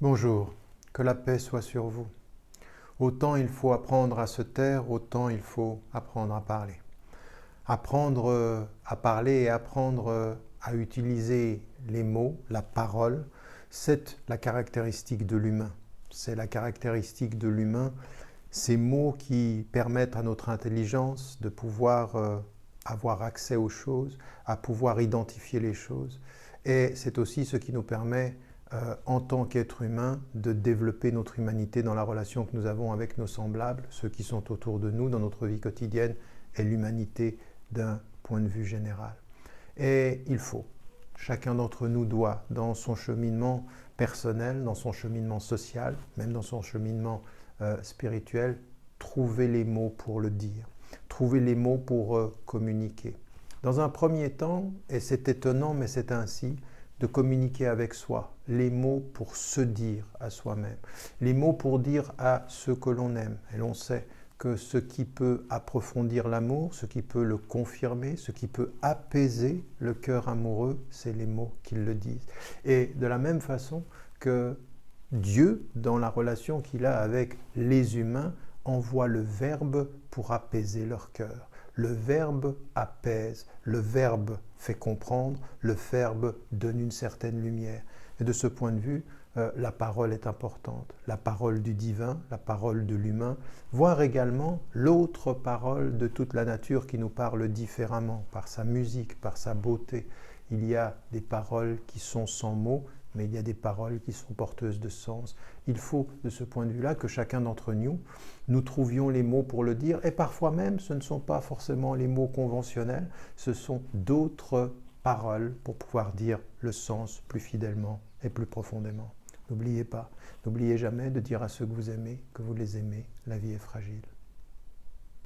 Bonjour, que la paix soit sur vous. Autant il faut apprendre à se taire, autant il faut apprendre à parler. Apprendre à parler et apprendre à utiliser les mots, la parole, c'est la caractéristique de l'humain. C'est la caractéristique de l'humain, ces mots qui permettent à notre intelligence de pouvoir avoir accès aux choses, à pouvoir identifier les choses. Et c'est aussi ce qui nous permet en tant qu'être humain, de développer notre humanité dans la relation que nous avons avec nos semblables, ceux qui sont autour de nous dans notre vie quotidienne et l'humanité d'un point de vue général. Et il faut, chacun d'entre nous doit, dans son cheminement personnel, dans son cheminement social, même dans son cheminement spirituel, trouver les mots pour le dire, trouver les mots pour communiquer. Dans un premier temps, et c'est étonnant mais c'est ainsi, de communiquer avec soi, les mots pour se dire à soi-même, les mots pour dire à ceux que l'on aime. Et l'on sait que ce qui peut approfondir l'amour, ce qui peut le confirmer, ce qui peut apaiser le cœur amoureux, c'est les mots qui le disent. Et de la même façon que Dieu, dans la relation qu'il a avec les humains, envoie le Verbe pour apaiser leur cœur. Le Verbe apaise, le Verbe fait comprendre, le Verbe donne une certaine lumière. Et de ce point de vue, la parole est importante. La parole du divin, la parole de l'humain, voire également l'autre parole de toute la nature qui nous parle différemment, par sa musique, par sa beauté. Il y a des paroles qui sont sans mots, mais il y a des paroles qui sont porteuses de sens. Il faut, de ce point de vue-là, que chacun d'entre nous, nous trouvions les mots pour le dire, et parfois même, ce ne sont pas forcément les mots conventionnels, ce sont d'autres paroles pour pouvoir dire le sens plus fidèlement et plus profondément. N'oubliez pas, n'oubliez jamais de dire à ceux que vous aimez, que vous les aimez, la vie est fragile.